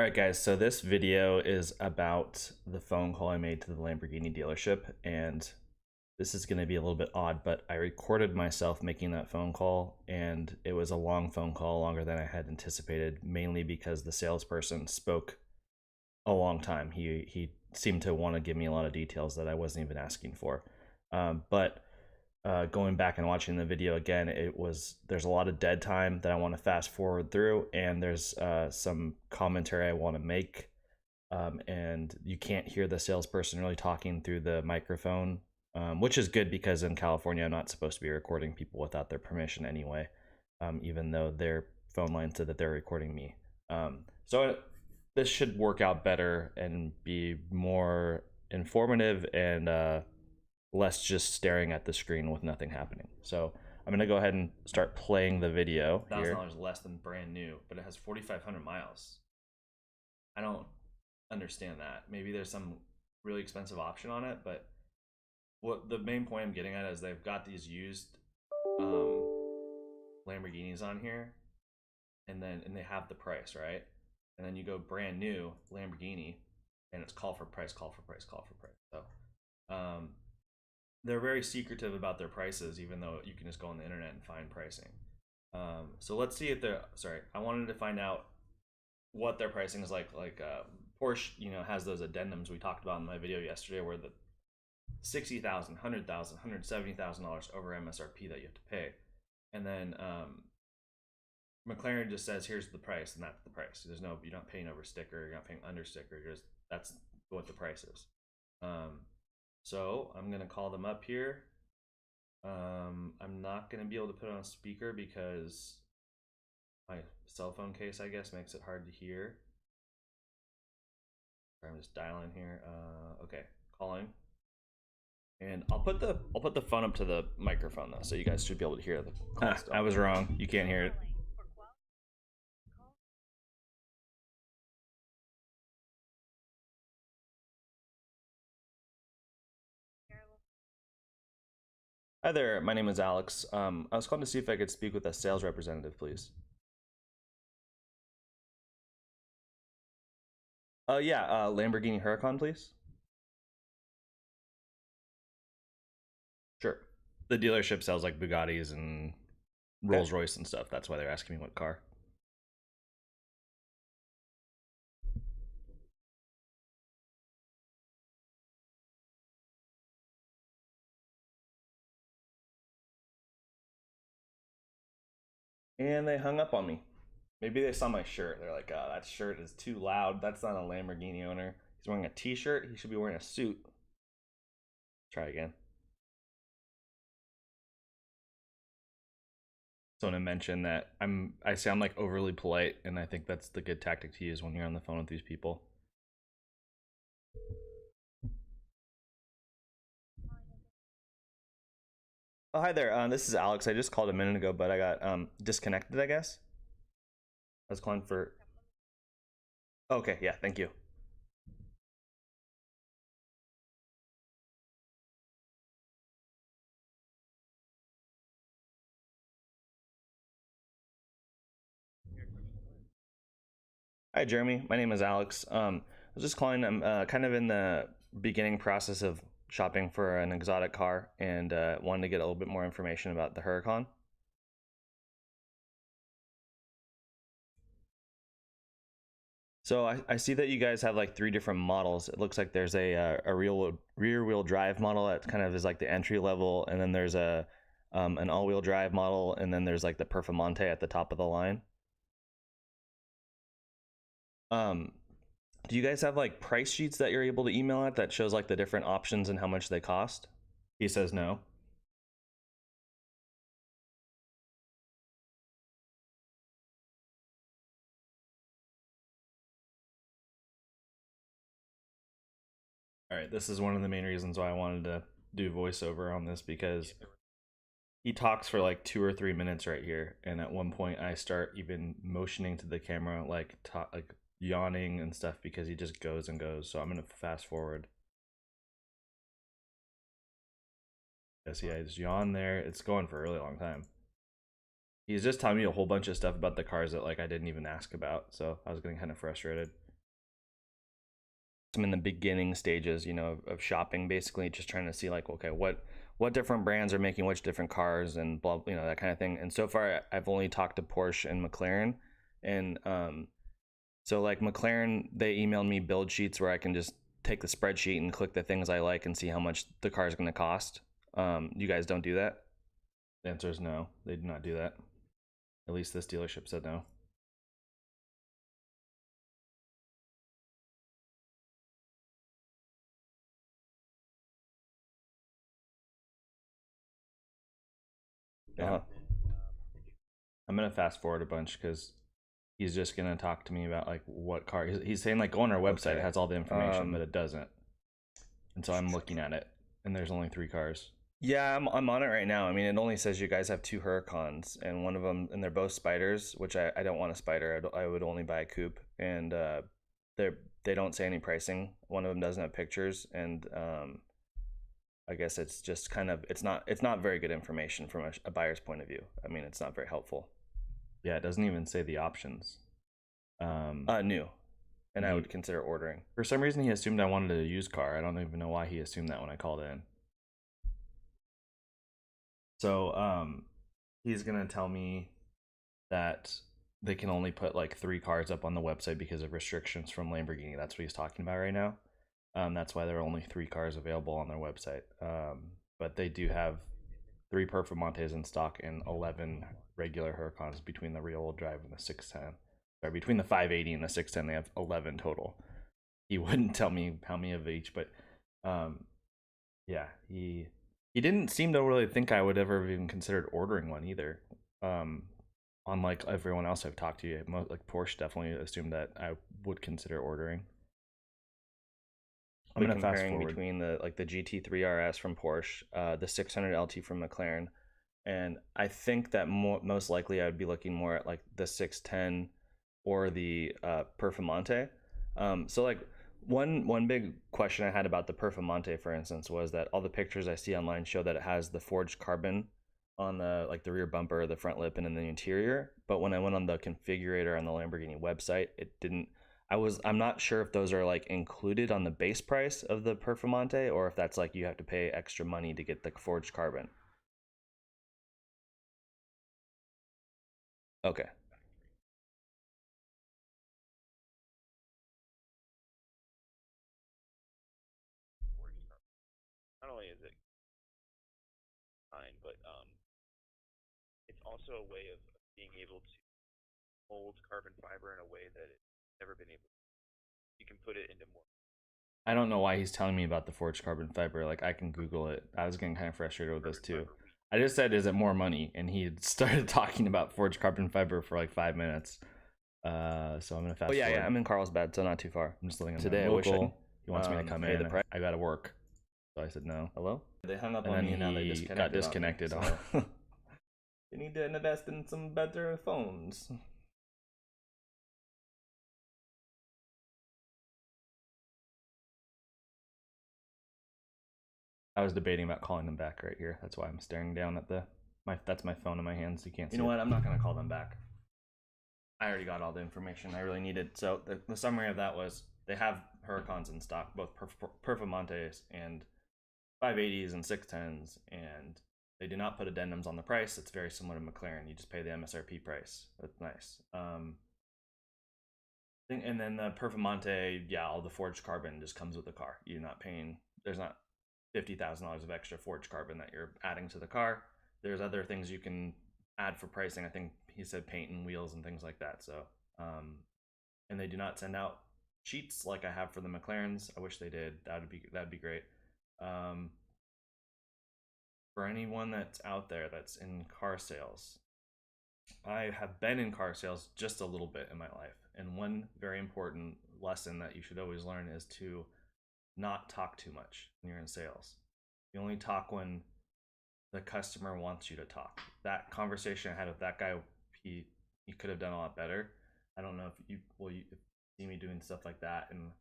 All right, guys, so this video is about the phone call I made to the Lamborghini dealership, and this is going to be a little bit odd, but I recorded myself making that phone call, and it was a long phone call, longer than I had anticipated, mainly because the salesperson spoke a long time. He seemed to want to give me a lot of details that I wasn't even asking for. But going back and watching the video again, there's a lot of dead time that I want to fast forward through, and there's some commentary I want to make, and you can't hear the salesperson really talking through the microphone, which is good because in California I'm not supposed to be recording people without their permission anyway, even though their phone line said that they're recording me. So this should work out better and be more informative and less just staring at the screen with nothing happening. So I'm gonna go ahead and start playing the video here. $1,000 less than brand new, but it has 4,500 miles. I don't understand that. Maybe there's some really expensive option on it, but what the main point I'm getting at is they've got these used Lamborghinis on here, and they have the price, right? And then you go brand new Lamborghini, and it's call for price, call for price, call for price. So they're very secretive about their prices, even though you can just go on the internet and find pricing. So let's see if they're, I wanted to find out what their pricing is like. Porsche, has those addendums we talked about in my video yesterday, where the $60,000, $100,000, $170,000 over MSRP that you have to pay, and then McLaren just says here's the price, and that's the price. You're not paying over sticker, you're not paying under sticker. That's what the price is. So I'm gonna call them up here. I'm not gonna be able to put it on speaker because my cell phone case, I guess, makes it hard to hear. I'm just dialing here. Okay, calling. And I'll put the phone up to the microphone though, so you guys should be able to hear the call still. I was wrong. You can't hear it. Hi there, my name is Alex. I was calling to see if I could speak with a sales representative, please. Yeah, Lamborghini Huracan, please. Sure. The dealership sells like Bugattis and Rolls Royce and stuff. That's why they're asking me what car. And they hung up on me. Maybe they saw my shirt. They're like, oh, that shirt is too loud. That's not a Lamborghini owner. He's wearing a t-shirt. He should be wearing a suit. Try again. So I want to mention that I sound like overly polite, and I think that's the good tactic to use when you're on the phone with these people. Oh, hi there. This is Alex. I just called a minute ago, but I got disconnected, I guess. I was calling for... Okay, yeah, thank you. Hi, Jeremy. My name is Alex. I was just calling. I'm kind of in the beginning process of shopping for an exotic car, and wanted to get a little bit more information about the Huracan. So I see that you guys have like 3 different models. It looks like there's a rear wheel drive model that kind of is like the entry level, and then there's an all wheel drive model, and then there's like the Performante at the top of the line. Do you guys have like price sheets that you're able to email at that shows like the different options and how much they cost? He says no. All right, this is one of the main reasons why I wanted to do voiceover on this, because he talks for like 2 or 3 minutes right here, and at one point I start even motioning to the camera, like yawning and stuff, because he just goes and goes. So I'm gonna fast forward. Yes, yeah, I just yawn there. It's going for a really long time. He's just telling me a whole bunch of stuff about the cars that like I didn't even ask about, so I was getting kind of frustrated. I'm in the beginning stages, you know, of shopping, basically just trying to see like, okay, what different brands are making which different cars and blah, you know, that kind of thing. And so far, I've only talked to Porsche and McLaren, and so like McLaren, they emailed me build sheets where I can just take the spreadsheet and click the things I like and see how much the car is going to cost. You guys don't do that? The answer is no. They do not do that. At least this dealership said no. Yeah. I'm gonna fast forward a bunch because he's just gonna talk to me about like what car. He's saying like go on our website. It has all the information, but it doesn't. And so I'm looking at it, and there's only 3 cars. Yeah, I'm on it right now. I mean, it only says you guys have 2 Huracans, and one of them, and they're both Spiders, which I don't want a Spider. I would only buy a coupe, and they don't say any pricing. One of them doesn't have pictures, and I guess it's just kind of it's not very good information from a buyer's point of view. I mean, it's not very helpful. Yeah, it doesn't even say the options. New, and I would consider ordering. For some reason, he assumed I wanted a used car. I don't even know why he assumed that when I called in. So he's gonna tell me that they can only put like 3 cars up on the website because of restrictions from Lamborghini. That's what he's talking about right now. That's why there are only 3 cars available on their website. But they do have 3 Performantes in stock and 11 regular Huracans between the rear-wheel drive and the 610. Or between the 580 and the 610, they have 11 total. He wouldn't tell me how many of each, but yeah, he didn't seem to really think I would ever have even considered ordering one either. Unlike everyone else I've talked to, like Porsche definitely assumed that I would consider ordering. I'm gonna fast forward between the GT3 RS from Porsche, the 600 LT from McLaren, and I think that most likely I would be looking more at like the 610 or the Performante. So like one big question I had about the Performante, for instance, was that all the pictures I see online show that it has the forged carbon on the rear bumper, the front lip, and in the interior. But when I went on the configurator on the Lamborghini website, it didn't. I'm not sure if those are like included on the base price of the Performante or if that's like you have to pay extra money to get the forged carbon. Okay. Not only is it fine, but it's also a way of being able to mold carbon fiber in a way that it's never been able to. You can put it into more. I don't know why he's telling me about the forged carbon fiber. Like I can Google it. I was getting kind of frustrated with this too. I just said, "Is it more money?" And he started talking about forged carbon fiber for like 5 minutes. So I'm gonna fast. Oh yeah, forward. Yeah. I'm in Carlsbad, so not too far. I'm just living in today. Local. He wants me to come in. I gotta work, so I said no. Hello. They hung up on me, and now they got disconnected. So. You need to invest in some better phones. I was debating about calling them back right here. That's why I'm staring down at that's my phone in my hands. You can't see. You know what? I'm not gonna call them back. I already got all the information I really needed. So the summary of that was they have Huracans in stock, both Performantes and 580s and 610s, and they do not put addendums on the price. It's very similar to McLaren. You just pay the MSRP price. That's nice. And then the Performante, yeah, all the forged carbon just comes with the car. You're not paying. There's not $50,000 of extra forged carbon that you're adding to the car. There's other things you can add for pricing. I think he said paint and wheels and things like that. So, and they do not send out sheets like I have for the McLarens. I wish they did. That'd be great. For anyone that's out there that's in car sales, I have been in car sales just a little bit in my life, and one very important lesson that you should always learn is to not talk too much when you're in sales. You only talk when the customer wants you to talk. That conversation I had with that guy, he could have done a lot better. I don't know if you see me doing stuff like that, and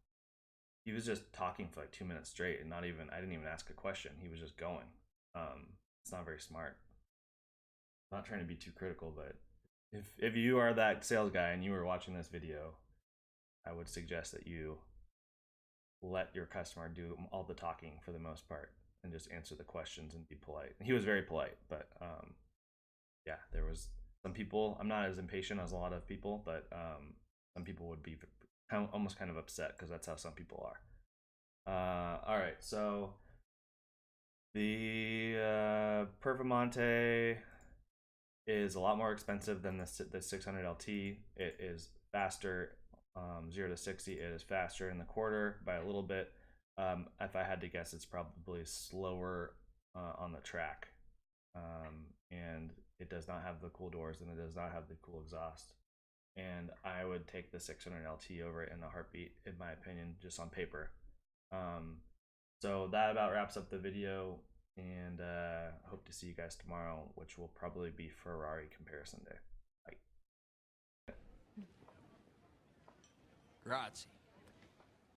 he was just talking for like 2 minutes straight, and I didn't even ask a question. He was just going. It's not very smart. I'm not trying to be too critical, but if you are that sales guy and you were watching this video, I would suggest that you let your customer do all the talking for the most part and just answer the questions and be polite. He was very polite, but yeah, there was some people. I'm not as impatient as a lot of people, but some people would be almost kind of upset because that's how some people are. All right, so the Performante is a lot more expensive than the 600 LT. It is faster. 0 to 60, it is faster in the quarter by a little bit. If I had to guess, it's probably slower on the track. And it does not have the cool doors and it does not have the cool exhaust. And I would take the 600 LT over it in a heartbeat, in my opinion, just on paper. So that about wraps up the video, and hope to see you guys tomorrow, which will probably be Ferrari comparison day. Bye. Grazie.